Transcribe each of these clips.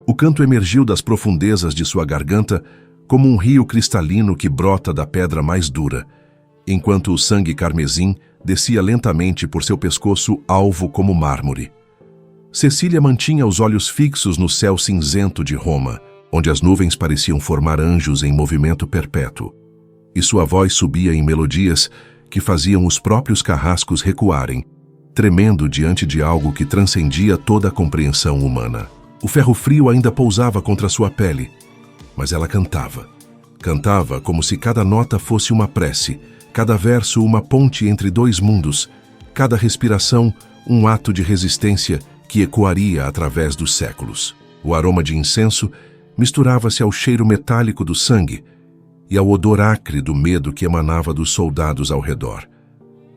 O canto emergiu das profundezas de sua garganta como um rio cristalino que brota da pedra mais dura, enquanto o sangue carmesim descia lentamente por seu pescoço alvo como mármore. Cecília mantinha os olhos fixos no céu cinzento de Roma, onde as nuvens pareciam formar anjos em movimento perpétuo, e sua voz subia em melodias que faziam os próprios carrascos recuarem, tremendo diante de algo que transcendia toda a compreensão humana. O ferro frio ainda pousava contra sua pele, mas ela cantava. Cantava como se cada nota fosse uma prece, cada verso uma ponte entre dois mundos, cada respiração um ato de resistência que ecoaria através dos séculos. O aroma de incenso misturava-se ao cheiro metálico do sangue e ao odor acre do medo que emanava dos soldados ao redor.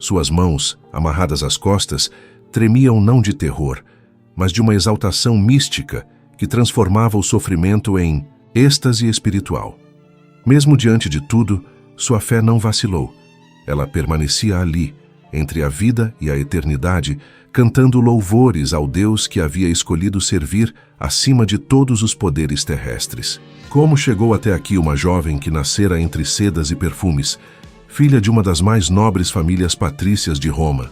Suas mãos, amarradas às costas, tremiam não de terror, mas de uma exaltação mística que transformava o sofrimento em êxtase espiritual. Mesmo diante de tudo, sua fé não vacilou. Ela permanecia ali, entre a vida e a eternidade, cantando louvores ao Deus que havia escolhido servir acima de todos os poderes terrestres. Como chegou até aqui uma jovem que nascera entre sedas e perfumes, filha de uma das mais nobres famílias patrícias de Roma?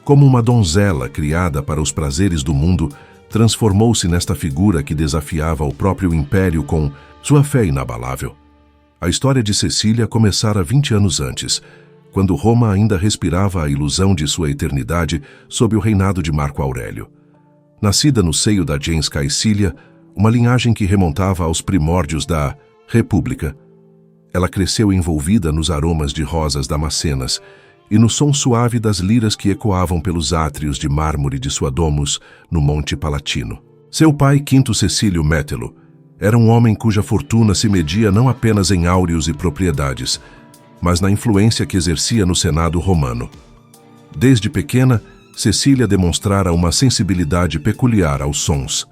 Como uma donzela criada para os prazeres do mundo, transformou-se nesta figura que desafiava o próprio império com sua fé inabalável. A história de Cecília começara 20 anos antes, quando Roma ainda respirava a ilusão de sua eternidade sob o reinado de Marco Aurélio. Nascida no seio da gens Caecília, uma linhagem que remontava aos primórdios da República, ela cresceu envolvida nos aromas de rosas damascenas e no som suave das liras que ecoavam pelos átrios de mármore de sua domus no Monte Palatino. Seu pai, Quinto Cecílio Mételo, era um homem cuja fortuna se media não apenas em áureos e propriedades, mas na influência que exercia no Senado romano. Desde pequena, Cecília demonstrara uma sensibilidade peculiar aos sons,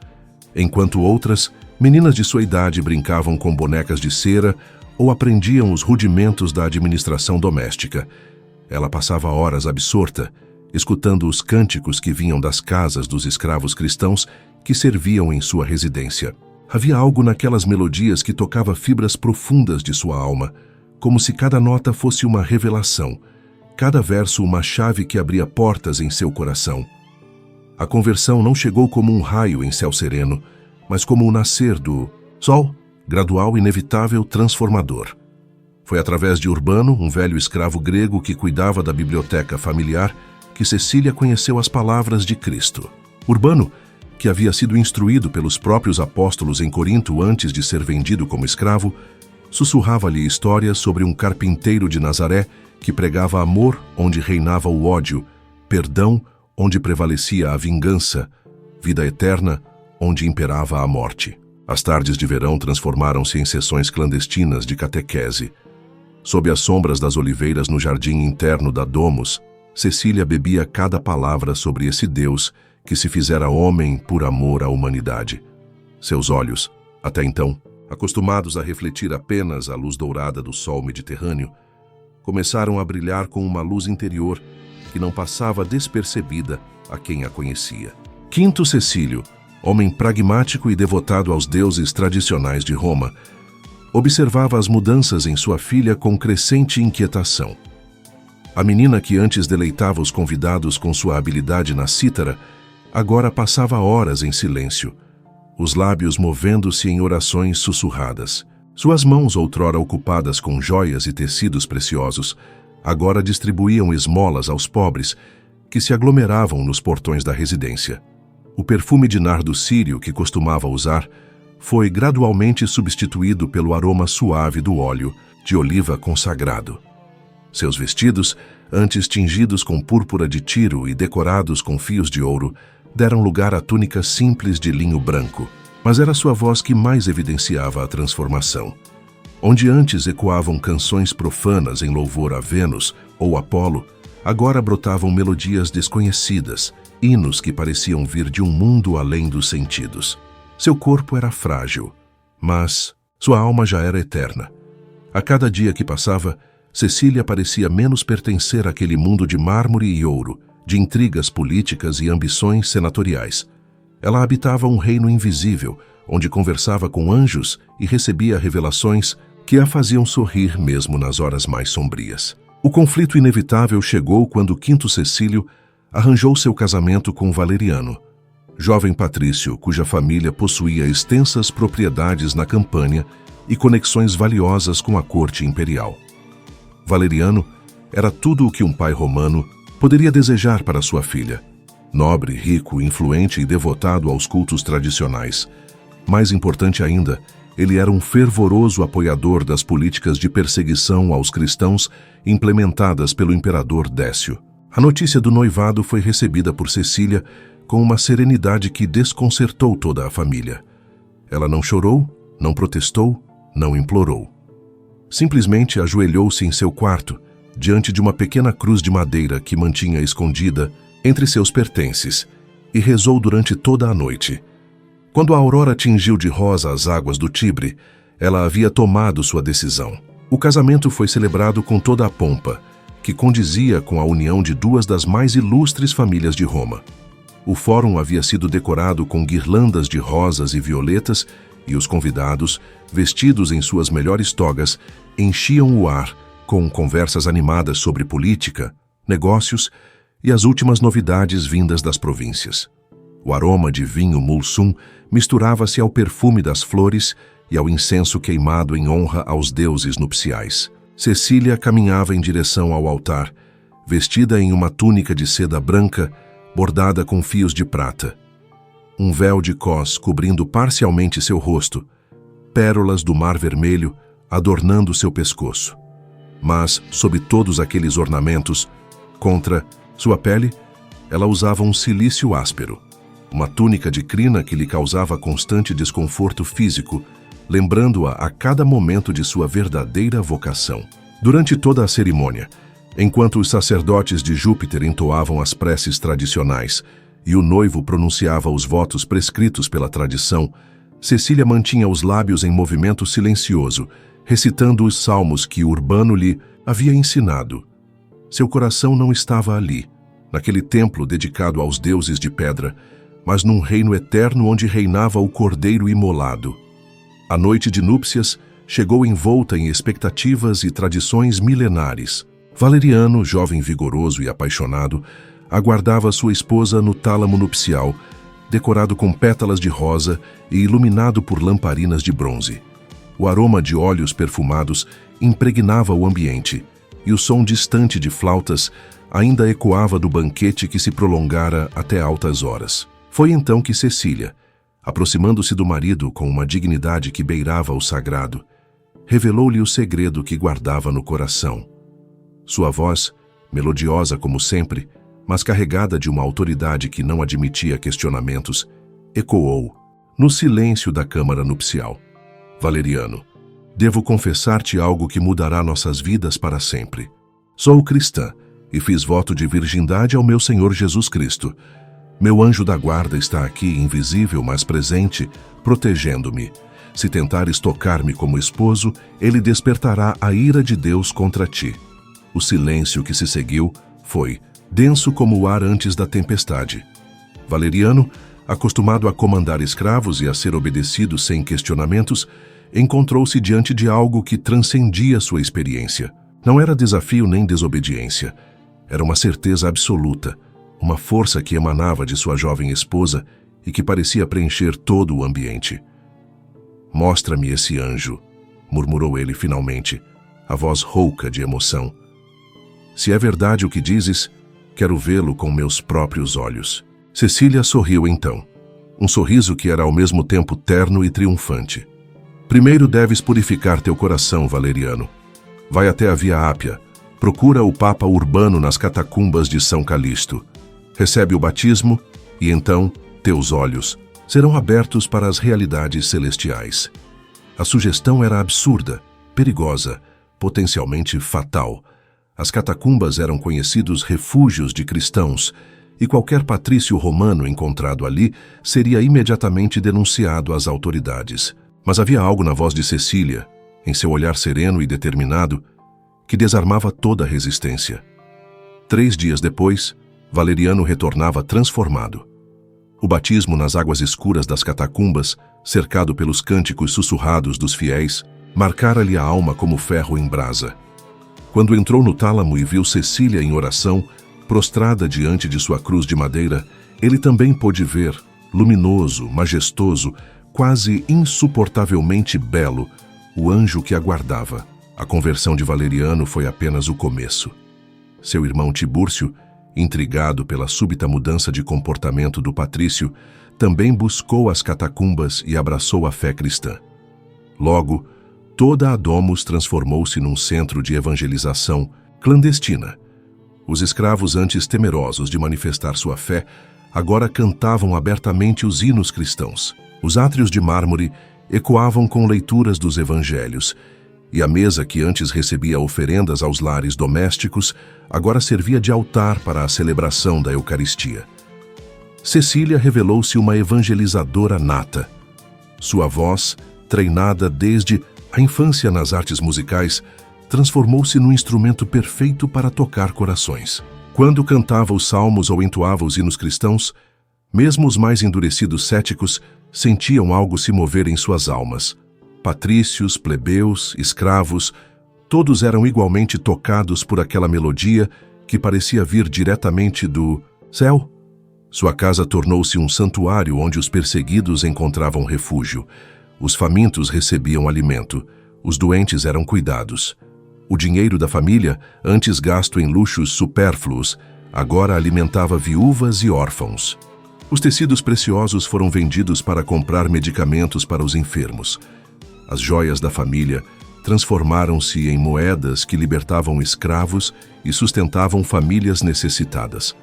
enquanto outras, meninas de sua idade, brincavam com bonecas de cera ou aprendiam os rudimentos da administração doméstica. Ela passava horas absorta, escutando os cânticos que vinham das casas dos escravos cristãos que serviam em sua residência. Havia algo naquelas melodias que tocava fibras profundas de sua alma, como se cada nota fosse uma revelação, cada verso uma chave que abria portas em seu coração. A conversão não chegou como um raio em céu sereno, mas como o nascer do sol, gradual, inevitável, transformador. Foi através de Urbano, um velho escravo grego que cuidava da biblioteca familiar, que Cecília conheceu as palavras de Cristo. Urbano, que havia sido instruído pelos próprios apóstolos em Corinto antes de ser vendido como escravo, sussurrava-lhe histórias sobre um carpinteiro de Nazaré que pregava amor onde reinava o ódio, perdão onde prevalecia a vingança, vida eterna onde imperava a morte. As tardes de verão transformaram-se em sessões clandestinas de catequese. Sob as sombras das oliveiras no jardim interno da Domus, Cecília bebia cada palavra sobre esse Deus que se fizera homem por amor à humanidade. Seus olhos, até então, acostumados a refletir apenas a luz dourada do sol mediterrâneo, começaram a brilhar com uma luz interior que não passava despercebida a quem a conhecia. Quinto Cecílio, homem pragmático e devotado aos deuses tradicionais de Roma, observava as mudanças em sua filha com crescente inquietação. A menina que antes deleitava os convidados com sua habilidade na cítara, agora passava horas em silêncio, os lábios movendo-se em orações sussurradas. Suas mãos, outrora ocupadas com joias e tecidos preciosos, agora distribuíam esmolas aos pobres que se aglomeravam nos portões da residência. O perfume de nardo sírio que costumava usar foi gradualmente substituído pelo aroma suave do óleo de oliva consagrado. Seus vestidos, antes tingidos com púrpura de Tiro e decorados com fios de ouro, deram lugar a túnicas simples de linho branco, mas era sua voz que mais evidenciava a transformação. Onde antes ecoavam canções profanas em louvor a Vênus ou Apolo, agora brotavam melodias desconhecidas, hinos que pareciam vir de um mundo além dos sentidos. Seu corpo era frágil, mas sua alma já era eterna. A cada dia que passava, Cecília parecia menos pertencer àquele mundo de mármore e ouro, de intrigas políticas e ambições senatoriais. Ela habitava um reino invisível, onde conversava com anjos e recebia revelações que a faziam sorrir mesmo nas horas mais sombrias. O conflito inevitável chegou quando Quinto Cecílio arranjou seu casamento com Valeriano, jovem patrício cuja família possuía extensas propriedades na Campânia e conexões valiosas com a corte imperial. Valeriano era tudo o que um pai romano poderia desejar para sua filha. Nobre, rico, influente e devotado aos cultos tradicionais. Mais importante ainda, ele era um fervoroso apoiador das políticas de perseguição aos cristãos implementadas pelo imperador Décio. A notícia do noivado foi recebida por Cecília com uma serenidade que desconcertou toda a família. Ela não chorou, não protestou, não implorou. Simplesmente ajoelhou-se em seu quarto, diante de uma pequena cruz de madeira que mantinha escondida entre seus pertences, e rezou durante toda a noite. Quando a aurora tingiu de rosa as águas do Tibre, ela havia tomado sua decisão. O casamento foi celebrado com toda a pompa, que condizia com a união de duas das mais ilustres famílias de Roma. O fórum havia sido decorado com guirlandas de rosas e violetas, e os convidados, vestidos em suas melhores togas, enchiam o ar com conversas animadas sobre política, negócios e as últimas novidades vindas das províncias. O aroma de vinho Mulsum misturava-se ao perfume das flores e ao incenso queimado em honra aos deuses nupciais. Cecília caminhava em direção ao altar, vestida em uma túnica de seda branca, bordada com fios de prata. Um véu de cós cobrindo parcialmente seu rosto, pérolas do Mar Vermelho adornando seu pescoço. Mas, sob todos aqueles ornamentos, contra sua pele, ela usava um cilício áspero, uma túnica de crina que lhe causava constante desconforto físico, lembrando-a a cada momento de sua verdadeira vocação. Durante toda a cerimônia, enquanto os sacerdotes de Júpiter entoavam as preces tradicionais e o noivo pronunciava os votos prescritos pela tradição, Cecília mantinha os lábios em movimento silencioso, recitando os salmos que Urbano lhe havia ensinado. Seu coração não estava ali, naquele templo dedicado aos deuses de pedra, mas num reino eterno onde reinava o Cordeiro imolado. A noite de núpcias chegou envolta em expectativas e tradições milenares. Valeriano, jovem vigoroso e apaixonado, aguardava sua esposa no tálamo nupcial, decorado com pétalas de rosa e iluminado por lamparinas de bronze. O aroma de óleos perfumados impregnava o ambiente, e o som distante de flautas ainda ecoava do banquete que se prolongara até altas horas. Foi então que Cecília, aproximando-se do marido com uma dignidade que beirava o sagrado, revelou-lhe o segredo que guardava no coração. Sua voz, melodiosa como sempre, mas carregada de uma autoridade que não admitia questionamentos, ecoou no silêncio da câmara nupcial. Valeriano, devo confessar-te algo que mudará nossas vidas para sempre. Sou cristã e fiz voto de virgindade ao meu Senhor Jesus Cristo. Meu anjo da guarda está aqui, invisível, mas presente, protegendo-me. Se tentares tocar-me como esposo, ele despertará a ira de Deus contra ti. O silêncio que se seguiu foi denso como o ar antes da tempestade. Valeriano, acostumado a comandar escravos e a ser obedecido sem questionamentos, encontrou-se diante de algo que transcendia sua experiência. Não era desafio nem desobediência. Era uma certeza absoluta, uma força que emanava de sua jovem esposa e que parecia preencher todo o ambiente. «Mostra-me esse anjo», murmurou ele finalmente, a voz rouca de emoção. «Se é verdade o que dizes, quero vê-lo com meus próprios olhos». Cecília sorriu então, um sorriso que era ao mesmo tempo terno e triunfante. «Primeiro deves purificar teu coração, Valeriano. Vai até a Via Ápia, procura o Papa Urbano nas catacumbas de São Calixto. Recebe o batismo e então teus olhos serão abertos para as realidades celestiais». A sugestão era absurda, perigosa, potencialmente fatal. As catacumbas eram conhecidos refúgios de cristãos, e qualquer patrício romano encontrado ali seria imediatamente denunciado às autoridades. Mas havia algo na voz de Cecília, em seu olhar sereno e determinado, que desarmava toda a resistência. 3 dias depois, Valeriano retornava transformado. O batismo nas águas escuras das catacumbas cercado pelos cânticos sussurrados dos fiéis, marcara-lhe a alma como ferro em brasa. Quando entrou no tálamo e viu Cecília em oração, prostrada diante de sua cruz de madeira, ele também pôde ver, luminoso, majestoso, quase insuportavelmente belo, o anjo que aguardava. A conversão de Valeriano foi apenas o começo. Seu irmão Tibúrcio, intrigado pela súbita mudança de comportamento do patrício, também buscou as catacumbas e abraçou a fé cristã. Logo, toda a Domus transformou-se num centro de evangelização clandestina. Os escravos, antes temerosos de manifestar sua fé, agora cantavam abertamente os hinos cristãos. Os átrios de mármore ecoavam com leituras dos evangelhos, e a mesa que antes recebia oferendas aos lares domésticos, agora servia de altar para a celebração da Eucaristia. Cecília revelou-se uma evangelizadora nata. Sua voz, treinada desde a infância nas artes musicais, transformou-se num instrumento perfeito para tocar corações. Quando cantava os salmos ou entoava os hinos cristãos, mesmo os mais endurecidos céticos sentiam algo se mover em suas almas. Patrícios, plebeus, escravos, todos eram igualmente tocados por aquela melodia que parecia vir diretamente do céu. Sua casa tornou-se um santuário onde os perseguidos encontravam refúgio. Os famintos recebiam alimento, os doentes eram cuidados. O dinheiro da família, antes gasto em luxos supérfluos, agora alimentava viúvas e órfãos. Os tecidos preciosos foram vendidos para comprar medicamentos para os enfermos. As joias da família transformaram-se em moedas que libertavam escravos e sustentavam famílias necessitadas.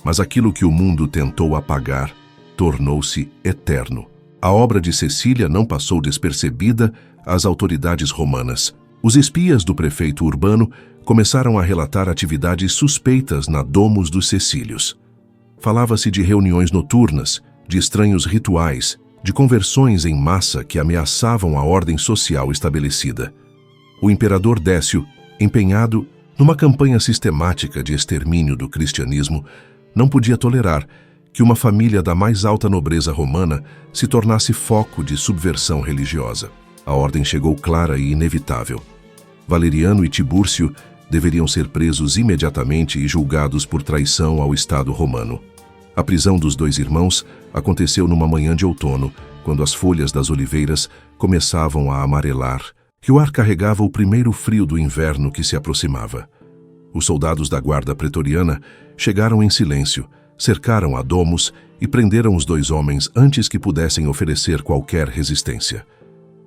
Mas aquilo que o mundo tentou apagar tornou-se eterno. A obra de Cecília não passou despercebida às autoridades romanas. Os espias do prefeito Urbano começaram a relatar atividades suspeitas na Domus dos Cecílios. Falava-se de reuniões noturnas, de estranhos rituais, de conversões em massa que ameaçavam a ordem social estabelecida. O imperador Décio, empenhado numa campanha sistemática de extermínio do cristianismo, não podia tolerar que uma família da mais alta nobreza romana se tornasse foco de subversão religiosa. A ordem chegou clara e inevitável. Valeriano e Tibúrcio deveriam ser presos imediatamente e julgados por traição ao Estado romano. A prisão dos dois irmãos aconteceu numa manhã de outono, quando as folhas das oliveiras começavam a amarelar, e o ar carregava o primeiro frio do inverno que se aproximava. Os soldados da guarda pretoriana chegaram em silêncio, cercaram a Domus e prenderam os dois homens antes que pudessem oferecer qualquer resistência.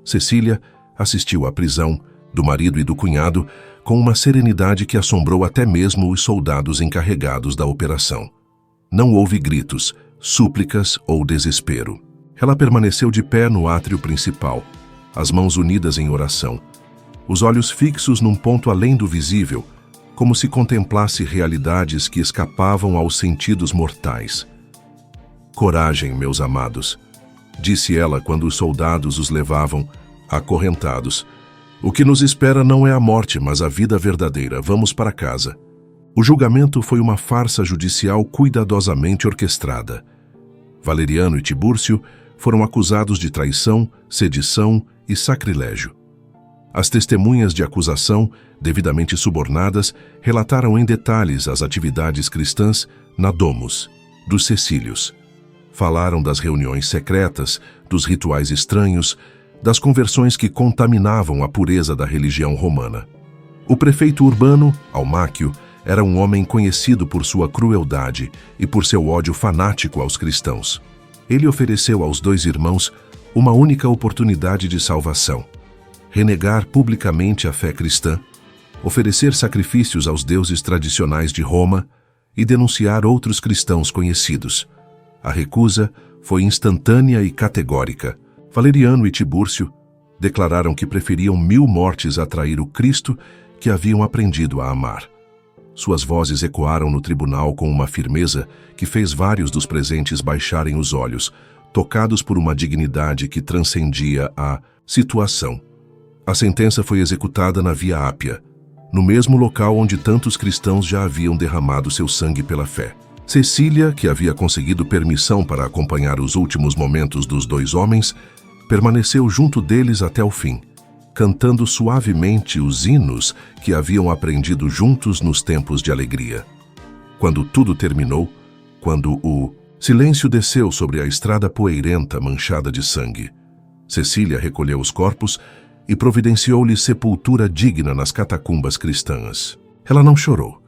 Cecília assistiu à prisão do marido e do cunhado com uma serenidade que assombrou até mesmo os soldados encarregados da operação. Não houve gritos, súplicas ou desespero. Ela permaneceu de pé no átrio principal, as mãos unidas em oração, os olhos fixos num ponto além do visível, como se contemplasse realidades que escapavam aos sentidos mortais. "Coragem, meus amados", disse ela quando os soldados os levavam, acorrentados. "O que nos espera não é a morte, mas a vida verdadeira. Vamos para casa." O julgamento foi uma farsa judicial cuidadosamente orquestrada. Valeriano e Tibúrcio foram acusados de traição, sedição e sacrilégio. As testemunhas de acusação, devidamente subornadas, relataram em detalhes as atividades cristãs na Domus, dos Cecílios. Falaram das reuniões secretas, dos rituais estranhos, das conversões que contaminavam a pureza da religião romana. O prefeito Urbano, Almáquio, era um homem conhecido por sua crueldade e por seu ódio fanático aos cristãos. Ele ofereceu aos dois irmãos uma única oportunidade de salvação: renegar publicamente a fé cristã, oferecer sacrifícios aos deuses tradicionais de Roma e denunciar outros cristãos conhecidos. A recusa foi instantânea e categórica. Valeriano e Tibúrcio declararam que preferiam 1000 mortes a trair o Cristo que haviam aprendido a amar. Suas vozes ecoaram no tribunal com uma firmeza que fez vários dos presentes baixarem os olhos, tocados por uma dignidade que transcendia a situação. A sentença foi executada na Via Ápia, no mesmo local onde tantos cristãos já haviam derramado seu sangue pela fé. Cecília, que havia conseguido permissão para acompanhar os últimos momentos dos dois homens, permaneceu junto deles até o fim, cantando suavemente os hinos que haviam aprendido juntos nos tempos de alegria. Quando tudo terminou, quando o silêncio desceu sobre a estrada poeirenta manchada de sangue, Cecília recolheu os corpos e providenciou-lhes sepultura digna nas catacumbas cristãs. Ela não chorou.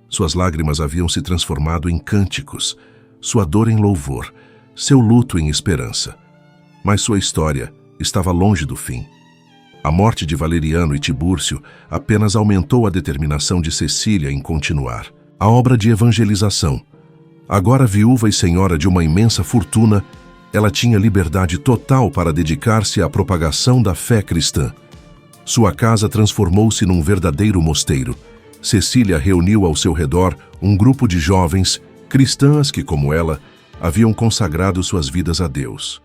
Suas lágrimas haviam se transformado em cânticos, sua dor em louvor, seu luto em esperança. Mas sua história estava longe do fim. A morte de Valeriano e Tibúrcio apenas aumentou a determinação de Cecília em continuar a obra de evangelização. Agora viúva e senhora de uma imensa fortuna, ela tinha liberdade total para dedicar-se à propagação da fé cristã. Sua casa transformou-se num verdadeiro mosteiro. Cecília reuniu ao seu redor um grupo de jovens cristãs que, como ela, haviam consagrado suas vidas a Deus.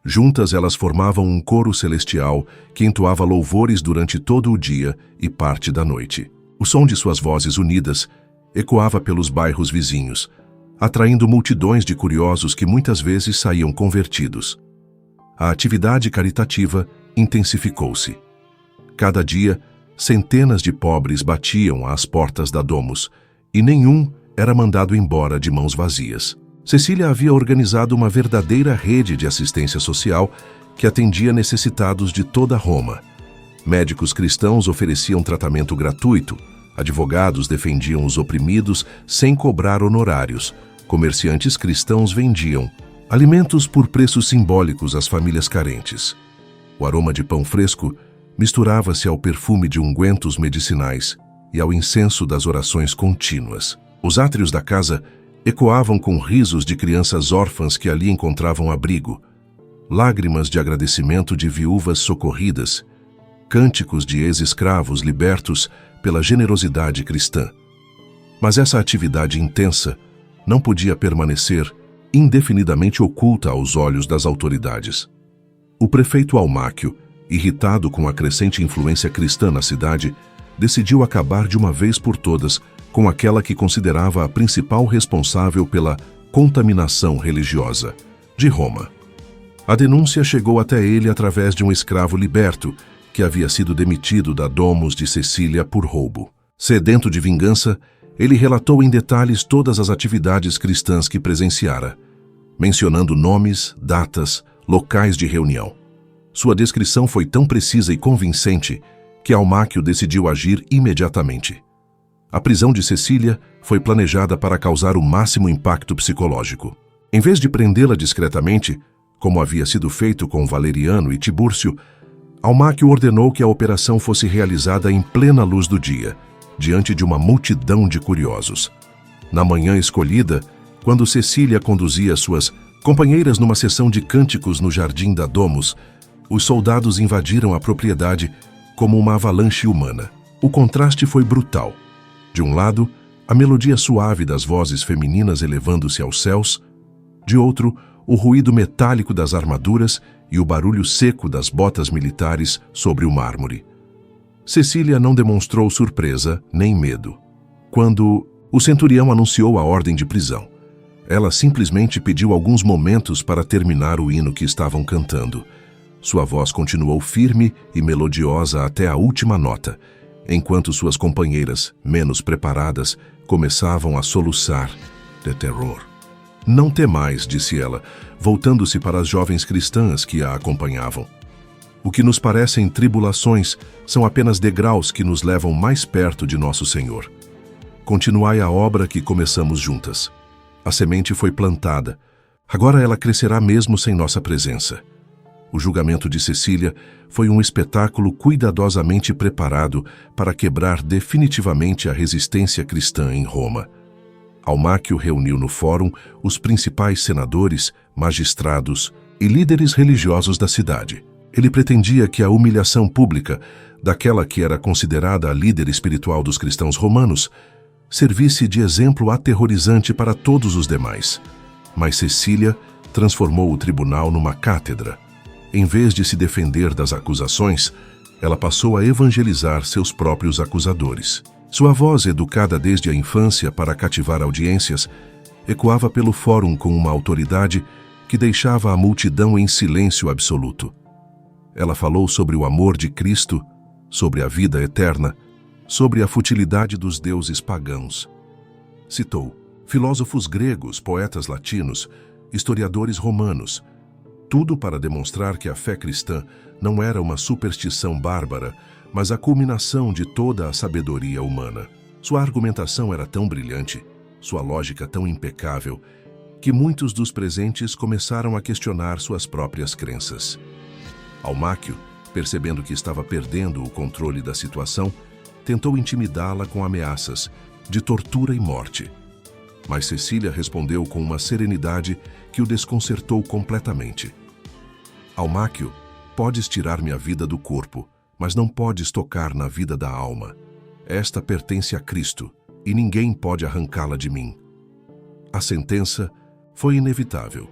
Juntas elas formavam um coro celestial que entoava louvores durante todo o dia e parte da noite. O som de suas vozes unidas ecoava pelos bairros vizinhos, atraindo multidões de curiosos que muitas vezes saíam convertidos. A atividade caritativa intensificou-se. Cada dia, centenas de pobres batiam às portas da Domus, e nenhum era mandado embora de mãos vazias. Cecília havia organizado uma verdadeira rede de assistência social que atendia necessitados de toda Roma. Médicos cristãos ofereciam tratamento gratuito, advogados defendiam os oprimidos sem cobrar honorários, comerciantes cristãos vendiam alimentos por preços simbólicos às famílias carentes. O aroma de pão fresco misturava-se ao perfume de ungüentos medicinais e ao incenso das orações contínuas. Os átrios da casa ecoavam com risos de crianças órfãs que ali encontravam abrigo, lágrimas de agradecimento de viúvas socorridas, cânticos de ex-escravos libertos pela generosidade cristã. Mas essa atividade intensa não podia permanecer indefinidamente oculta aos olhos das autoridades. O prefeito Almáquio, irritado com a crescente influência cristã na cidade, decidiu acabar de uma vez por todas com aquela que considerava a principal responsável pela contaminação religiosa, de Roma. A denúncia chegou até ele através de um escravo liberto que havia sido demitido da Domus de Cecília por roubo. Sedento de vingança, ele relatou em detalhes todas as atividades cristãs que presenciara, mencionando nomes, datas, locais de reunião. Sua descrição foi tão precisa e convincente que Almáquio decidiu agir imediatamente. A prisão de Cecília foi planejada para causar o máximo impacto psicológico. Em vez de prendê-la discretamente, como havia sido feito com Valeriano e Tibúrcio, Almáquio ordenou que a operação fosse realizada em plena luz do dia, diante de uma multidão de curiosos. Na manhã escolhida, quando Cecília conduzia suas companheiras numa sessão de cânticos no jardim da Domus, os soldados invadiram a propriedade como uma avalanche humana. O contraste foi brutal. De um lado, a melodia suave das vozes femininas elevando-se aos céus, de outro, o ruído metálico das armaduras e o barulho seco das botas militares sobre o mármore. Cecília não demonstrou surpresa nem medo. Quando o centurião anunciou a ordem de prisão, ela simplesmente pediu alguns momentos para terminar o hino que estavam cantando. Sua voz continuou firme e melodiosa até a última nota, enquanto suas companheiras, menos preparadas, começavam a soluçar de terror. "Não temais", disse ela, voltando-se para as jovens cristãs que a acompanhavam. "O que nos parecem tribulações são apenas degraus que nos levam mais perto de nosso Senhor. Continuai a obra que começamos juntas. A semente foi plantada. Agora ela crescerá mesmo sem nossa presença." O julgamento de Cecília foi um espetáculo cuidadosamente preparado para quebrar definitivamente a resistência cristã em Roma. Almáquio reuniu no fórum os principais senadores, magistrados e líderes religiosos da cidade. Ele pretendia que a humilhação pública daquela que era considerada a líder espiritual dos cristãos romanos servisse de exemplo aterrorizante para todos os demais. Mas Cecília transformou o tribunal numa cátedra. Em vez de se defender das acusações, ela passou a evangelizar seus próprios acusadores. Sua voz, educada desde a infância para cativar audiências, ecoava pelo fórum com uma autoridade que deixava a multidão em silêncio absoluto. Ela falou sobre o amor de Cristo, sobre a vida eterna, sobre a futilidade dos deuses pagãos. Citou filósofos gregos, poetas latinos, historiadores romanos, tudo para demonstrar que a fé cristã não era uma superstição bárbara, mas a culminação de toda a sabedoria humana. Sua argumentação era tão brilhante, sua lógica tão impecável, que muitos dos presentes começaram a questionar suas próprias crenças. Almáquio, percebendo que estava perdendo o controle da situação, tentou intimidá-la com ameaças de tortura e morte. Mas Cecília respondeu com uma serenidade que o desconcertou completamente. Almáquio, podes tirar-me a vida do corpo, mas não podes tocar na vida da alma. Esta pertence a Cristo, e ninguém pode arrancá-la de mim. A sentença foi inevitável.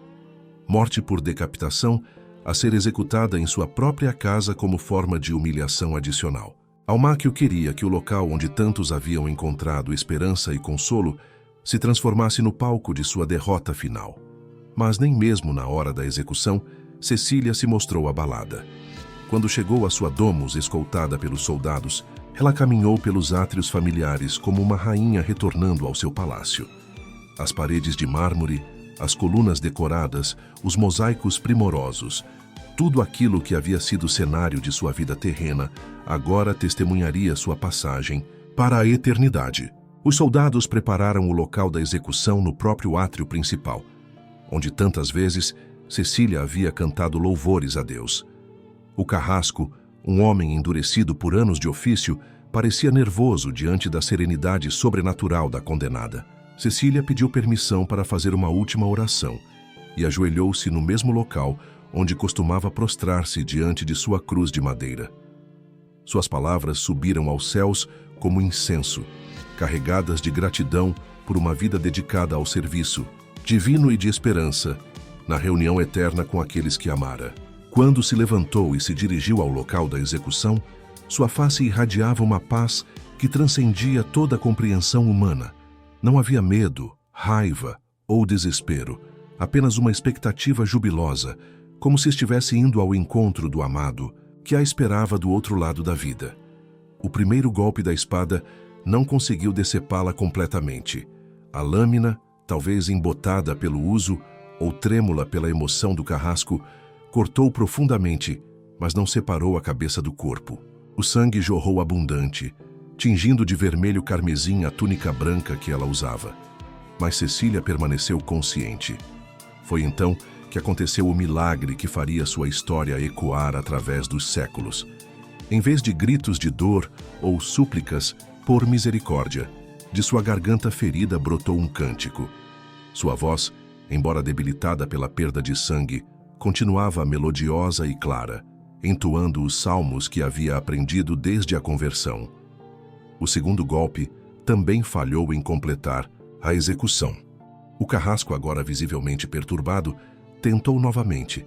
Morte por decapitação, a ser executada em sua própria casa como forma de humilhação adicional. Almáquio queria que o local onde tantos haviam encontrado esperança e consolo se transformasse no palco de sua derrota final. Mas nem mesmo na hora da execução, Cecília se mostrou abalada. Quando chegou à sua domus escoltada pelos soldados, ela caminhou pelos átrios familiares como uma rainha retornando ao seu palácio. As paredes de mármore, as colunas decoradas, os mosaicos primorosos, tudo aquilo que havia sido cenário de sua vida terrena, agora testemunharia sua passagem para a eternidade. Os soldados prepararam o local da execução no próprio átrio principal, onde tantas vezes Cecília havia cantado louvores a Deus. O carrasco, um homem endurecido por anos de ofício, parecia nervoso diante da serenidade sobrenatural da condenada. Cecília pediu permissão para fazer uma última oração e ajoelhou-se no mesmo local onde costumava prostrar-se diante de sua cruz de madeira. Suas palavras subiram aos céus como incenso, carregadas de gratidão por uma vida dedicada ao serviço, divino e de esperança, na reunião eterna com aqueles que amara. Quando se levantou e se dirigiu ao local da execução, sua face irradiava uma paz que transcendia toda a compreensão humana. Não havia medo, raiva ou desespero, apenas uma expectativa jubilosa, como se estivesse indo ao encontro do amado, que a esperava do outro lado da vida. O primeiro golpe da espada não conseguiu decepá-la completamente. A lâmina, talvez embotada pelo uso ou trêmula pela emoção do carrasco, cortou profundamente, mas não separou a cabeça do corpo. O sangue jorrou abundante, tingindo de vermelho carmesim a túnica branca que ela usava. Mas Cecília permaneceu consciente. Foi então que aconteceu o milagre que faria sua história ecoar através dos séculos. Em vez de gritos de dor ou súplicas por misericórdia, de sua garganta ferida brotou um cântico. Sua voz, embora debilitada pela perda de sangue, continuava melodiosa e clara, entoando os salmos que havia aprendido desde a conversão. O segundo golpe também falhou em completar a execução. O carrasco, agora visivelmente perturbado, tentou novamente,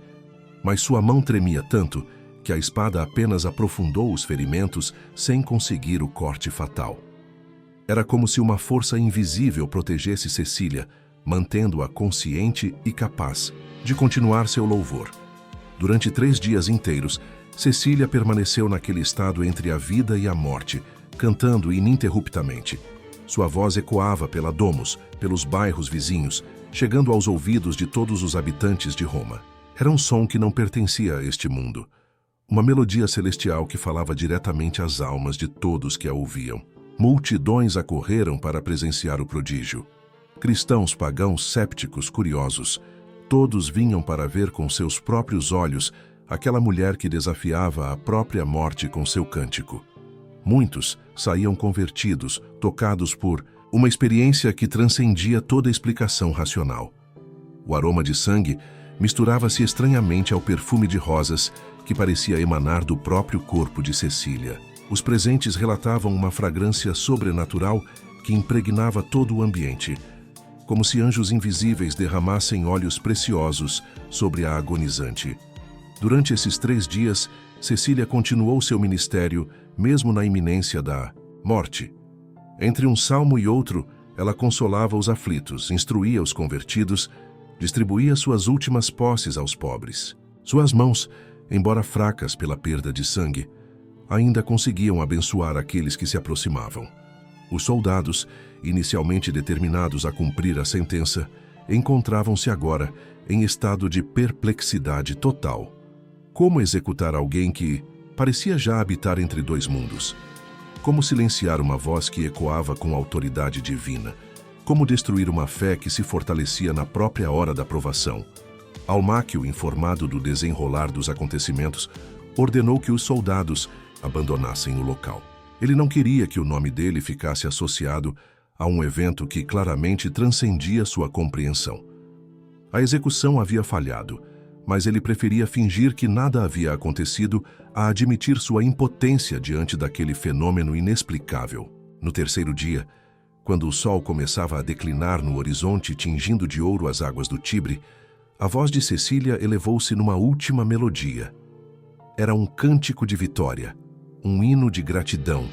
mas sua mão tremia tanto que a espada apenas aprofundou os ferimentos sem conseguir o corte fatal. Era como se uma força invisível protegesse Cecília, mantendo-a consciente e capaz de continuar seu louvor. Durante 3 dias inteiros, Cecília permaneceu naquele estado entre a vida e a morte, cantando ininterruptamente. Sua voz ecoava pela domus, pelos bairros vizinhos, chegando aos ouvidos de todos os habitantes de Roma. Era um som que não pertencia a este mundo. Uma melodia celestial que falava diretamente às almas de todos que a ouviam. Multidões acorreram para presenciar o prodígio. Cristãos, pagãos, sépticos, curiosos, todos vinham para ver com seus próprios olhos aquela mulher que desafiava a própria morte com seu cântico. Muitos saíam convertidos, tocados por uma experiência que transcendia toda explicação racional. O aroma de sangue misturava-se estranhamente ao perfume de rosas que parecia emanar do próprio corpo de Cecília. Os presentes relatavam uma fragrância sobrenatural que impregnava todo o ambiente, como se anjos invisíveis derramassem óleos preciosos sobre a agonizante. Durante esses 3 dias, Cecília continuou seu ministério, mesmo na iminência da morte. Entre um salmo e outro, ela consolava os aflitos, instruía os convertidos, distribuía suas últimas posses aos pobres. Suas mãos, embora fracas pela perda de sangue, ainda conseguiam abençoar aqueles que se aproximavam. Os soldados, inicialmente determinados a cumprir a sentença, encontravam-se agora em estado de perplexidade total. Como executar alguém que parecia já habitar entre dois mundos? Como silenciar uma voz que ecoava com autoridade divina? Como destruir uma fé que se fortalecia na própria hora da provação? Almáquio, informado do desenrolar dos acontecimentos, ordenou que os soldados abandonassem o local. Ele não queria que o nome dele ficasse associado a um evento que claramente transcendia sua compreensão. A execução havia falhado, mas ele preferia fingir que nada havia acontecido a admitir sua impotência diante daquele fenômeno inexplicável. No terceiro dia, quando o sol começava a declinar no horizonte, tingindo de ouro as águas do Tibre, a voz de Cecília elevou-se numa última melodia. Era um cântico de vitória, um hino de gratidão,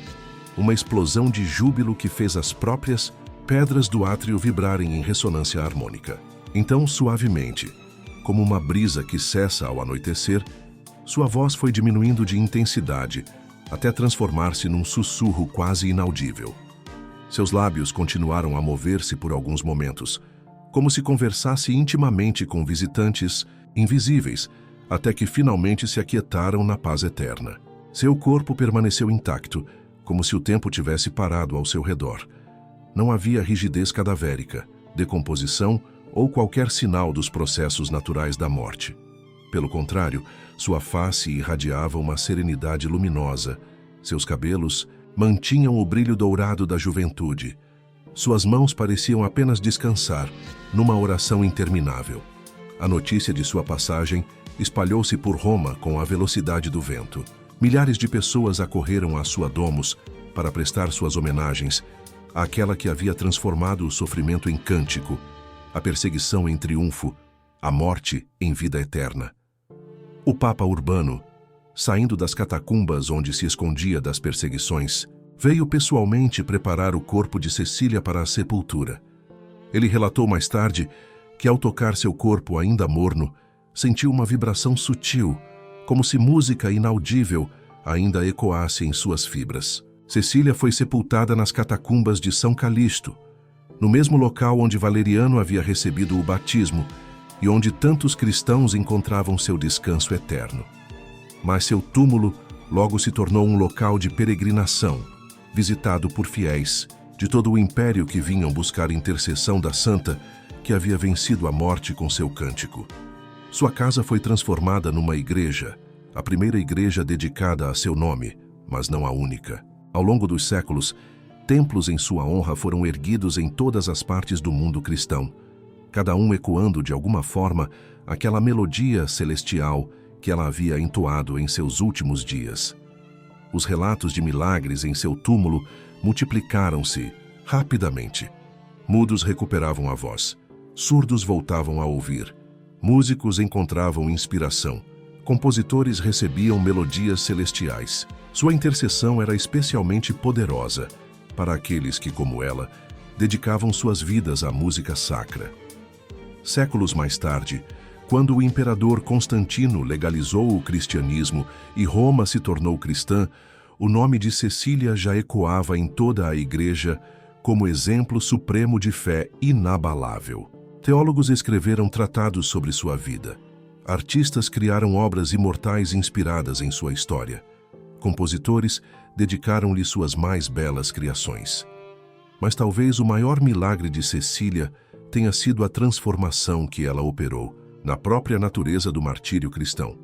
uma explosão de júbilo que fez as próprias pedras do átrio vibrarem em ressonância harmônica. Então, suavemente, como uma brisa que cessa ao anoitecer, sua voz foi diminuindo de intensidade, até transformar-se num sussurro quase inaudível. Seus lábios continuaram a mover-se por alguns momentos, como se conversasse intimamente com visitantes invisíveis, até que finalmente se aquietaram na paz eterna. Seu corpo permaneceu intacto, como se o tempo tivesse parado ao seu redor. Não havia rigidez cadavérica, decomposição ou qualquer sinal dos processos naturais da morte. Pelo contrário, sua face irradiava uma serenidade luminosa. Seus cabelos mantinham o brilho dourado da juventude. Suas mãos pareciam apenas descansar, numa oração interminável. A notícia de sua passagem espalhou-se por Roma com a velocidade do vento. Milhares de pessoas acorreram à sua domus para prestar suas homenagens àquela que havia transformado o sofrimento em cântico, a perseguição em triunfo, a morte em vida eterna. O Papa Urbano, saindo das catacumbas onde se escondia das perseguições, veio pessoalmente preparar o corpo de Cecília para a sepultura. Ele relatou mais tarde que, ao tocar seu corpo ainda morno, sentiu uma vibração sutil, como se música inaudível ainda ecoasse em suas fibras. Cecília foi sepultada nas catacumbas de São Calixto, no mesmo local onde Valeriano havia recebido o batismo e onde tantos cristãos encontravam seu descanso eterno. Mas seu túmulo logo se tornou um local de peregrinação, visitado por fiéis de todo o império que vinham buscar intercessão da santa que havia vencido a morte com seu cântico. Sua casa foi transformada numa igreja, a primeira igreja dedicada a seu nome, mas não a única. Ao longo dos séculos, templos em sua honra foram erguidos em todas as partes do mundo cristão, cada um ecoando de alguma forma aquela melodia celestial que ela havia entoado em seus últimos dias. Os relatos de milagres em seu túmulo multiplicaram-se rapidamente. Mudos recuperavam a voz, surdos voltavam a ouvir, músicos encontravam inspiração, compositores recebiam melodias celestiais. Sua intercessão era especialmente poderosa para aqueles que, como ela, dedicavam suas vidas à música sacra. Séculos mais tarde, quando o imperador Constantino legalizou o cristianismo e Roma se tornou cristã, o nome de Cecília já ecoava em toda a igreja como exemplo supremo de fé inabalável. Teólogos escreveram tratados sobre sua vida. Artistas criaram obras imortais inspiradas em sua história. Compositores dedicaram-lhe suas mais belas criações. Mas talvez o maior milagre de Cecília tenha sido a transformação que ela operou na própria natureza do martírio cristão.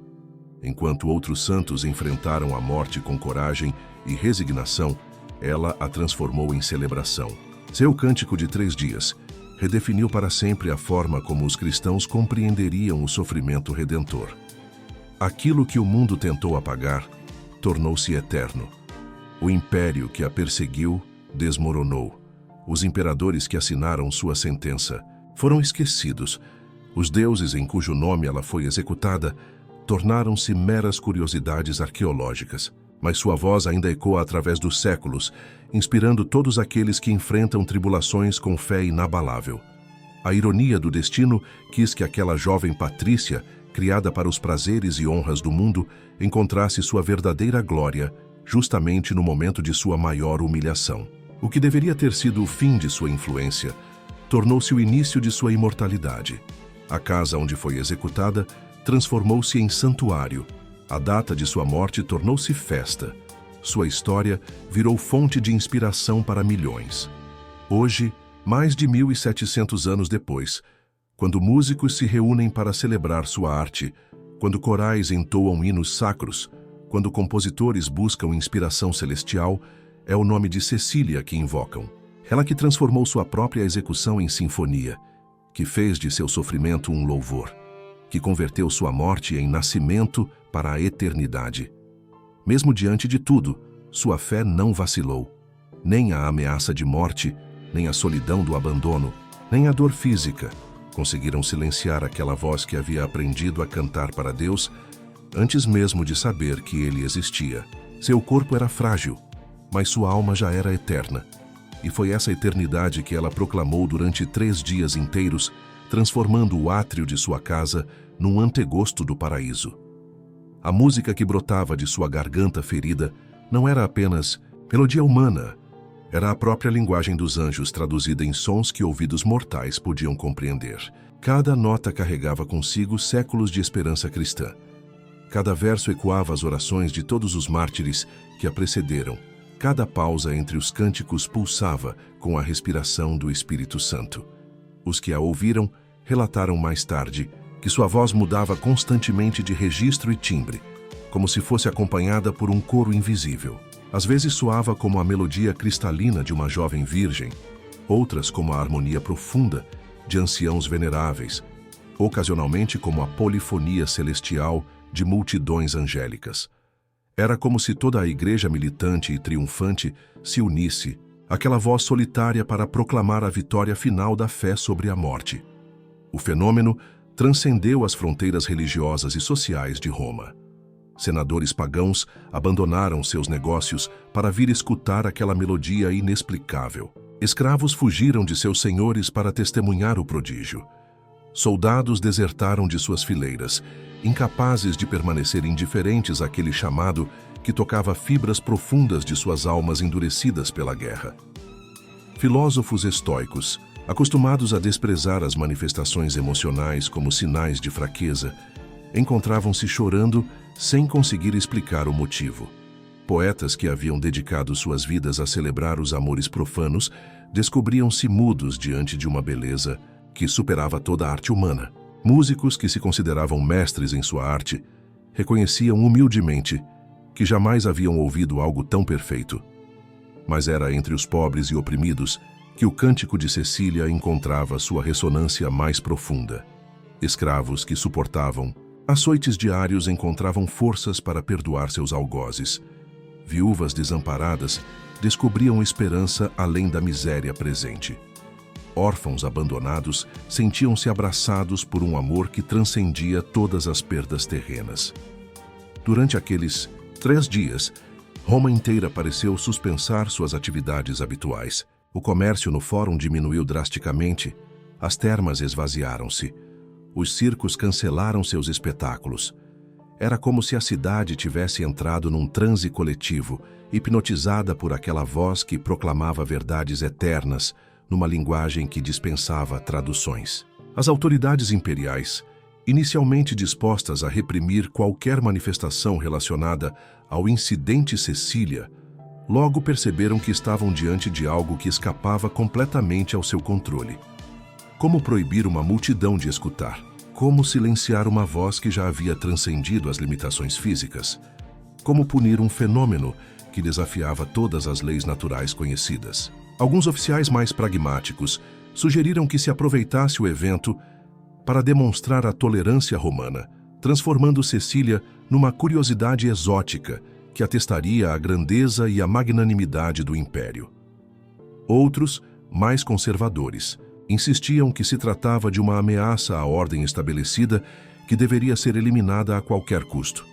Enquanto outros santos enfrentaram a morte com coragem e resignação, ela a transformou em celebração. Seu cântico de 3 dias redefiniu para sempre a forma como os cristãos compreenderiam o sofrimento redentor. Aquilo que o mundo tentou apagar tornou-se eterno. O império que a perseguiu desmoronou. Os imperadores que assinaram sua sentença foram esquecidos. Os deuses em cujo nome ela foi executada tornaram-se meras curiosidades arqueológicas. Mas sua voz ainda ecoa através dos séculos, inspirando todos aqueles que enfrentam tribulações com fé inabalável. A ironia do destino quis que aquela jovem patrícia, criada para os prazeres e honras do mundo, encontrasse sua verdadeira glória justamente no momento de sua maior humilhação. O que deveria ter sido o fim de sua influência tornou-se o início de sua imortalidade. A casa onde foi executada transformou-se em santuário. A data de sua morte tornou-se festa. Sua história virou fonte de inspiração para milhões. Hoje, mais de 1700 anos depois, quando músicos se reúnem para celebrar sua arte, quando corais entoam hinos sacros, quando compositores buscam inspiração celestial, é o nome de Cecília que invocam. Ela que transformou sua própria execução em sinfonia, que fez de seu sofrimento um louvor, que converteu sua morte em nascimento para a eternidade. Mesmo diante de tudo, sua fé não vacilou. Nem a ameaça de morte, nem a solidão do abandono, nem a dor física conseguiram silenciar aquela voz que havia aprendido a cantar para Deus antes mesmo de saber que ele existia. Seu corpo era frágil, mas sua alma já era eterna. E foi essa eternidade que ela proclamou durante 3 dias inteiros, transformando o átrio de sua casa num antegosto do paraíso. A música que brotava de sua garganta ferida não era apenas melodia humana, era a própria linguagem dos anjos traduzida em sons que ouvidos mortais podiam compreender. Cada nota carregava consigo séculos de esperança cristã. Cada verso ecoava as orações de todos os mártires que a precederam. Cada pausa entre os cânticos pulsava com a respiração do Espírito Santo. Os que a ouviram relataram mais tarde que sua voz mudava constantemente de registro e timbre, como se fosse acompanhada por um coro invisível. Às vezes soava como a melodia cristalina de uma jovem virgem, outras como a harmonia profunda de anciãos veneráveis, ocasionalmente como a polifonia celestial de multidões angélicas. Era como se toda a igreja militante e triunfante se unisse, aquela voz solitária para proclamar a vitória final da fé sobre a morte. O fenômeno transcendeu as fronteiras religiosas e sociais de Roma. Senadores pagãos abandonaram seus negócios para vir escutar aquela melodia inexplicável. Escravos fugiram de seus senhores para testemunhar o prodígio. Soldados desertaram de suas fileiras, incapazes de permanecer indiferentes àquele chamado que tocava fibras profundas de suas almas endurecidas pela guerra. Filósofos estoicos, acostumados a desprezar as manifestações emocionais como sinais de fraqueza, encontravam-se chorando sem conseguir explicar o motivo. Poetas que haviam dedicado suas vidas a celebrar os amores profanos descobriam-se mudos diante de uma beleza que superava toda a arte humana. Músicos que se consideravam mestres em sua arte reconheciam humildemente que jamais haviam ouvido algo tão perfeito. Mas era entre os pobres e oprimidos que o cântico de Cecília encontrava sua ressonância mais profunda. Escravos que suportavam açoites diários encontravam forças para perdoar seus algozes. Viúvas desamparadas descobriam esperança além da miséria presente. Órfãos abandonados sentiam-se abraçados por um amor que transcendia todas as perdas terrenas. Durante aqueles 3 dias, Roma inteira pareceu suspensar suas atividades habituais. O comércio no fórum diminuiu drasticamente, as termas esvaziaram-se, os circos cancelaram seus espetáculos. Era como se a cidade tivesse entrado num transe coletivo, hipnotizada por aquela voz que proclamava verdades eternas, numa linguagem que dispensava traduções. As autoridades imperiais, inicialmente dispostas a reprimir qualquer manifestação relacionada ao incidente Cecília, logo perceberam que estavam diante de algo que escapava completamente ao seu controle. Como proibir uma multidão de escutar? Como silenciar uma voz que já havia transcendido as limitações físicas? Como punir um fenômeno que desafiava todas as leis naturais conhecidas? Alguns oficiais mais pragmáticos sugeriram que se aproveitasse o evento para demonstrar a tolerância romana, transformando Cecília numa curiosidade exótica que atestaria a grandeza e a magnanimidade do império. Outros, mais conservadores, insistiam que se tratava de uma ameaça à ordem estabelecida que deveria ser eliminada a qualquer custo.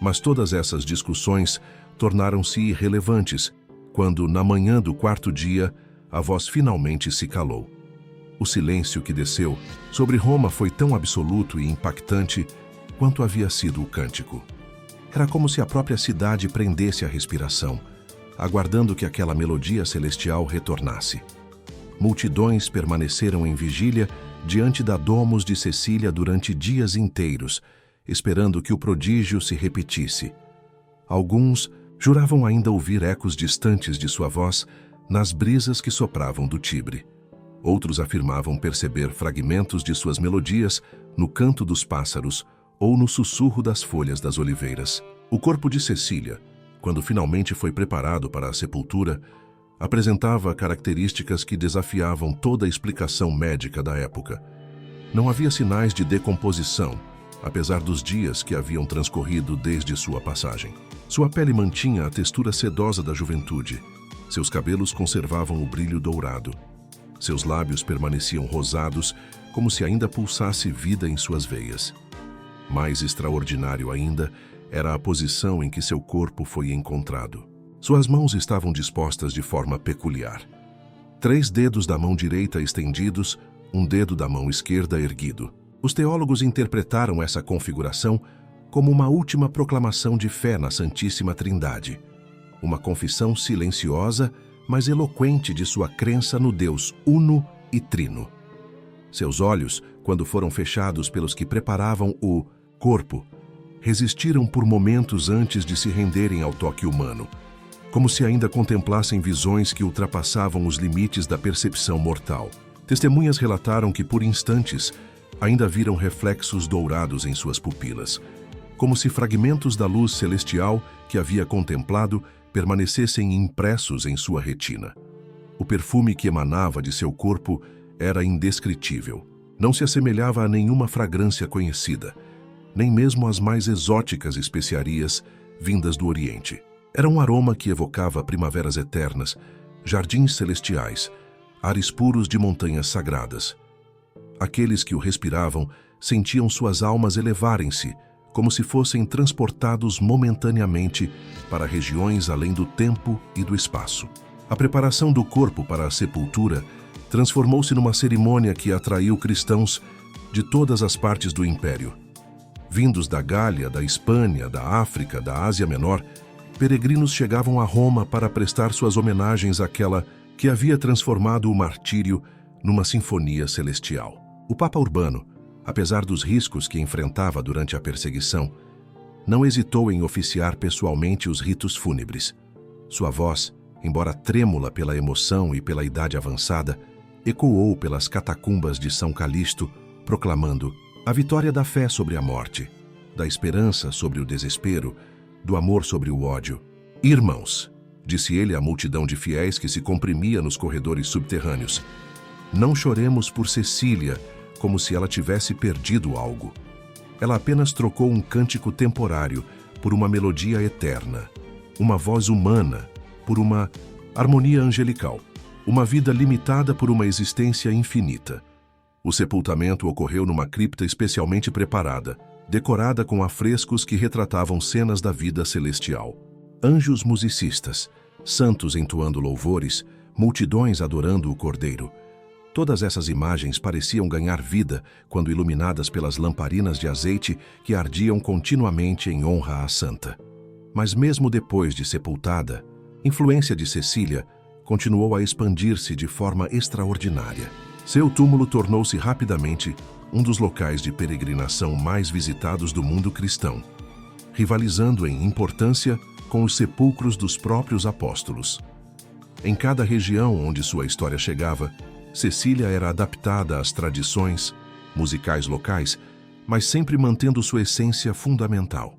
Mas todas essas discussões tornaram-se irrelevantes quando, na manhã do 4º dia, a voz finalmente se calou. O silêncio que desceu sobre Roma foi tão absoluto e impactante quanto havia sido o cântico. Era como se a própria cidade prendesse a respiração, aguardando que aquela melodia celestial retornasse. Multidões permaneceram em vigília diante da Domus de Cecília durante dias inteiros, esperando que o prodígio se repetisse. Alguns juravam ainda ouvir ecos distantes de sua voz nas brisas que sopravam do Tibre. Outros afirmavam perceber fragmentos de suas melodias no canto dos pássaros ou no sussurro das folhas das oliveiras. O corpo de Cecília, quando finalmente foi preparado para a sepultura, apresentava características que desafiavam toda a explicação médica da época. Não havia sinais de decomposição, apesar dos dias que haviam transcorrido desde sua passagem. Sua pele mantinha a textura sedosa da juventude. Seus cabelos conservavam o brilho dourado. Seus lábios permaneciam rosados, como se ainda pulsasse vida em suas veias. Mais extraordinário ainda era a posição em que seu corpo foi encontrado. Suas mãos estavam dispostas de forma peculiar. 3 dedos da mão direita estendidos, um dedo da mão esquerda erguido. Os teólogos interpretaram essa configuração como uma última proclamação de fé na Santíssima Trindade, uma confissão silenciosa, mas eloquente de sua crença no Deus uno e trino. Seus olhos, quando foram fechados pelos que preparavam o corpo, resistiram por momentos antes de se renderem ao toque humano, como se ainda contemplassem visões que ultrapassavam os limites da percepção mortal. Testemunhas relataram que, por instantes, ainda viram reflexos dourados em suas pupilas, como se fragmentos da luz celestial que havia contemplado permanecessem impressos em sua retina. O perfume que emanava de seu corpo era indescritível. Não se assemelhava a nenhuma fragrância conhecida, nem mesmo às mais exóticas especiarias vindas do Oriente. Era um aroma que evocava primaveras eternas, jardins celestiais, ares puros de montanhas sagradas. Aqueles que o respiravam sentiam suas almas elevarem-se, como se fossem transportados momentaneamente para regiões além do tempo e do espaço. A preparação do corpo para a sepultura transformou-se numa cerimônia que atraiu cristãos de todas as partes do Império. Vindos da Gália, da Hispânia, da África, da Ásia Menor, peregrinos chegavam a Roma para prestar suas homenagens àquela que havia transformado o martírio numa sinfonia celestial. O Papa Urbano, apesar dos riscos que enfrentava durante a perseguição, não hesitou em oficiar pessoalmente os ritos fúnebres. Sua voz, embora trêmula pela emoção e pela idade avançada, ecoou pelas catacumbas de São Calixto, proclamando a vitória da fé sobre a morte, da esperança sobre o desespero, do amor sobre o ódio. Irmãos, disse ele à multidão de fiéis que se comprimia nos corredores subterrâneos, não choremos por Cecília como se ela tivesse perdido algo. Ela apenas trocou um cântico temporário por uma melodia eterna, uma voz humana por uma harmonia angelical, uma vida limitada por uma existência infinita. O sepultamento ocorreu numa cripta especialmente preparada, decorada com afrescos que retratavam cenas da vida celestial. Anjos musicistas, santos entoando louvores, multidões adorando o Cordeiro. Todas essas imagens pareciam ganhar vida quando iluminadas pelas lamparinas de azeite que ardiam continuamente em honra à santa. Mas mesmo depois de sepultada, a influência de Cecília continuou a expandir-se de forma extraordinária. Seu túmulo tornou-se rapidamente um dos locais de peregrinação mais visitados do mundo cristão, rivalizando em importância com os sepulcros dos próprios apóstolos. Em cada região onde sua história chegava, Cecília era adaptada às tradições musicais locais, mas sempre mantendo sua essência fundamental,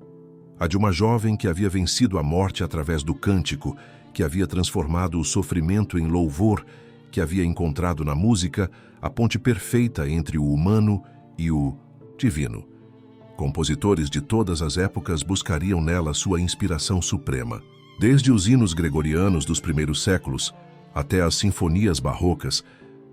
a de uma jovem que havia vencido a morte através do cântico, que havia transformado o sofrimento em louvor, que havia encontrado na música a ponte perfeita entre o humano e o divino. Compositores de todas as épocas buscariam nela sua inspiração suprema. Desde os hinos gregorianos dos primeiros séculos até as sinfonias barrocas,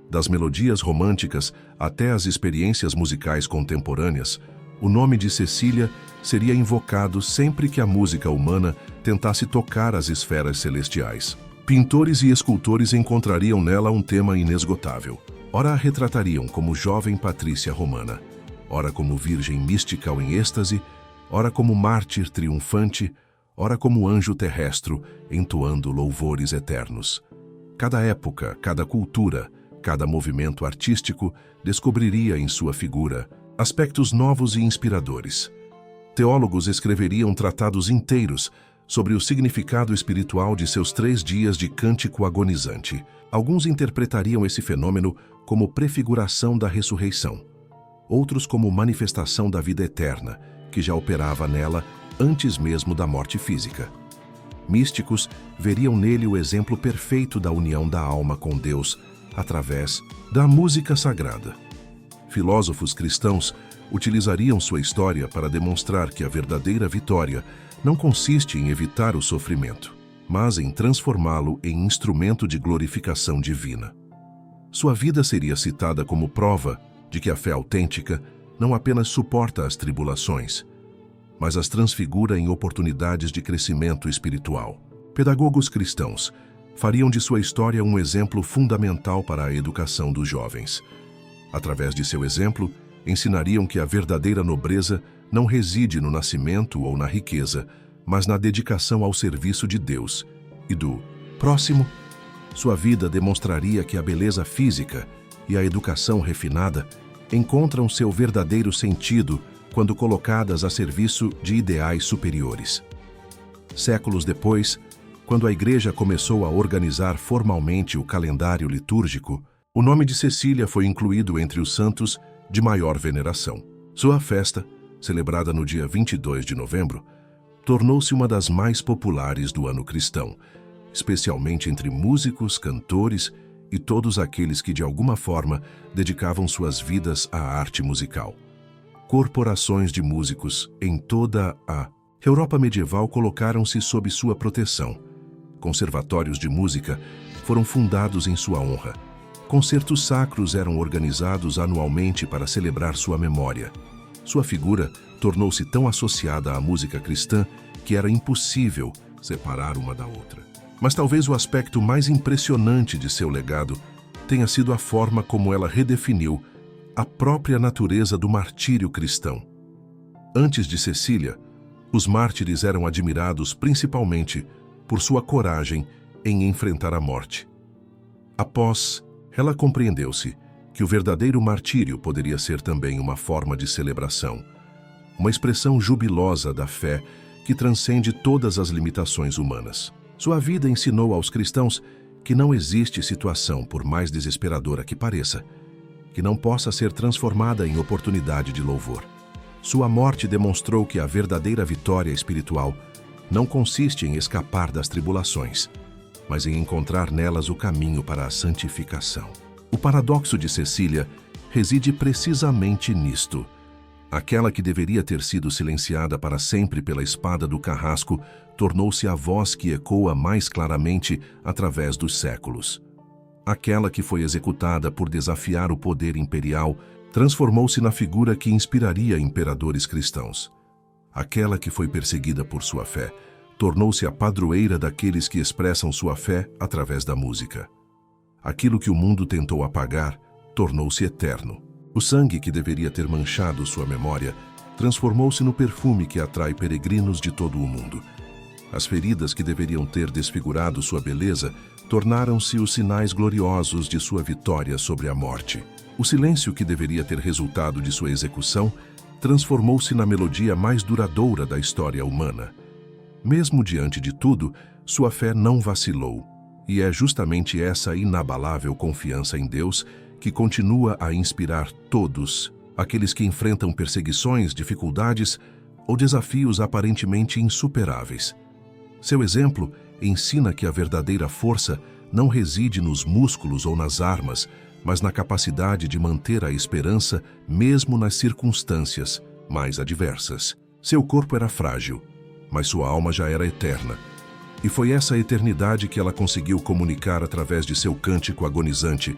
das melodias românticas até as experiências musicais contemporâneas, o nome de Cecília seria invocado sempre que a música humana tentasse tocar as esferas celestiais. Pintores e escultores encontrariam nela um tema inesgotável. Ora a retratariam como jovem patrícia romana, ora como virgem mística ou em êxtase, ora como mártir triunfante, ora como anjo terrestre, entoando louvores eternos. Cada época, cada cultura, cada movimento artístico descobriria em sua figura aspectos novos e inspiradores. Teólogos escreveriam tratados inteiros sobre o significado espiritual de seus 3 dias de cântico agonizante. Alguns interpretariam esse fenômeno como prefiguração da ressurreição, outros como manifestação da vida eterna, que já operava nela antes mesmo da morte física. Místicos veriam nele o exemplo perfeito da união da alma com Deus através da música sagrada. Filósofos cristãos utilizariam sua história para demonstrar que a verdadeira vitória não consiste em evitar o sofrimento, mas em transformá-lo em instrumento de glorificação divina. Sua vida seria citada como prova de que a fé autêntica não apenas suporta as tribulações, mas as transfigura em oportunidades de crescimento espiritual. Pedagogos cristãos fariam de sua história um exemplo fundamental para a educação dos jovens. Através de seu exemplo, ensinariam que a verdadeira nobreza não reside no nascimento ou na riqueza, mas na dedicação ao serviço de Deus e do próximo. Sua vida demonstraria que a beleza física e a educação refinada encontram seu verdadeiro sentido quando colocadas a serviço de ideais superiores. Séculos depois, quando a Igreja começou a organizar formalmente o calendário litúrgico, o nome de Cecília foi incluído entre os santos de maior veneração. Sua festa, celebrada no dia 22 de novembro, tornou-se uma das mais populares do ano cristão, especialmente entre músicos, cantores e todos aqueles que de alguma forma dedicavam suas vidas à arte musical. Corporações de músicos em toda a Europa medieval colocaram-se sob sua proteção. Conservatórios de música foram fundados em sua honra. Concertos sacros eram organizados anualmente para celebrar sua memória. Sua figura tornou-se tão associada à música cristã que era impossível separar uma da outra. Mas talvez o aspecto mais impressionante de seu legado tenha sido a forma como ela redefiniu a própria natureza do martírio cristão. Antes de Cecília, os mártires eram admirados principalmente por sua coragem em enfrentar a morte. Após ela, compreendeu-se que o verdadeiro martírio poderia ser também uma forma de celebração, uma expressão jubilosa da fé que transcende todas as limitações humanas. Sua vida ensinou aos cristãos que não existe situação, por mais desesperadora que pareça, que não possa ser transformada em oportunidade de louvor. Sua morte demonstrou que a verdadeira vitória espiritual não consiste em escapar das tribulações, mas em encontrar nelas o caminho para a santificação. O paradoxo de Cecília reside precisamente nisto. Aquela que deveria ter sido silenciada para sempre pela espada do carrasco tornou-se a voz que ecoa mais claramente através dos séculos. Aquela que foi executada por desafiar o poder imperial transformou-se na figura que inspiraria imperadores cristãos. Aquela que foi perseguida por sua fé tornou-se a padroeira daqueles que expressam sua fé através da música. Aquilo que o mundo tentou apagar tornou-se eterno. O sangue que deveria ter manchado sua memória transformou-se no perfume que atrai peregrinos de todo o mundo. As feridas que deveriam ter desfigurado sua beleza tornaram-se os sinais gloriosos de sua vitória sobre a morte. O silêncio que deveria ter resultado de sua execução transformou-se na melodia mais duradoura da história humana. Mesmo diante de tudo, sua fé não vacilou, e é justamente essa inabalável confiança em Deus que continua a inspirar todos, aqueles que enfrentam perseguições, dificuldades ou desafios aparentemente insuperáveis. Seu exemplo ensina que a verdadeira força não reside nos músculos ou nas armas, mas na capacidade de manter a esperança mesmo nas circunstâncias mais adversas. Seu corpo era frágil, mas sua alma já era eterna. E foi essa eternidade que ela conseguiu comunicar através de seu cântico agonizante,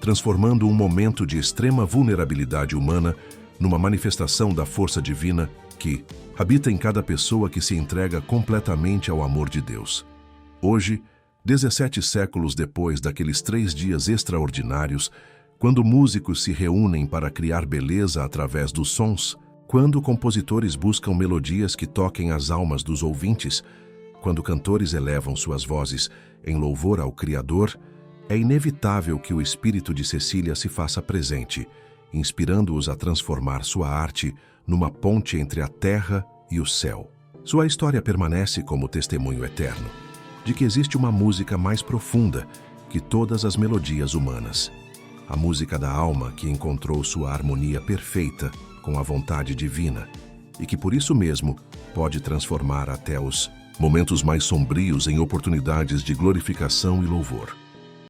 transformando um momento de extrema vulnerabilidade humana numa manifestação da força divina que habita em cada pessoa que se entrega completamente ao amor de Deus. Hoje, 17 séculos depois daqueles 3 dias extraordinários, Quando músicos se reúnem para criar beleza através dos sons, quando compositores buscam melodias que toquem as almas dos ouvintes, quando cantores elevam suas vozes em louvor ao Criador, é inevitável que o espírito de Cecília se faça presente, inspirando-os a transformar sua arte numa ponte entre a terra e o céu. Sua história permanece como testemunho eterno de que existe uma música mais profunda que todas as melodias humanas. A música da alma que encontrou sua harmonia perfeita com a vontade divina e que por isso mesmo pode transformar até os momentos mais sombrios em oportunidades de glorificação e louvor.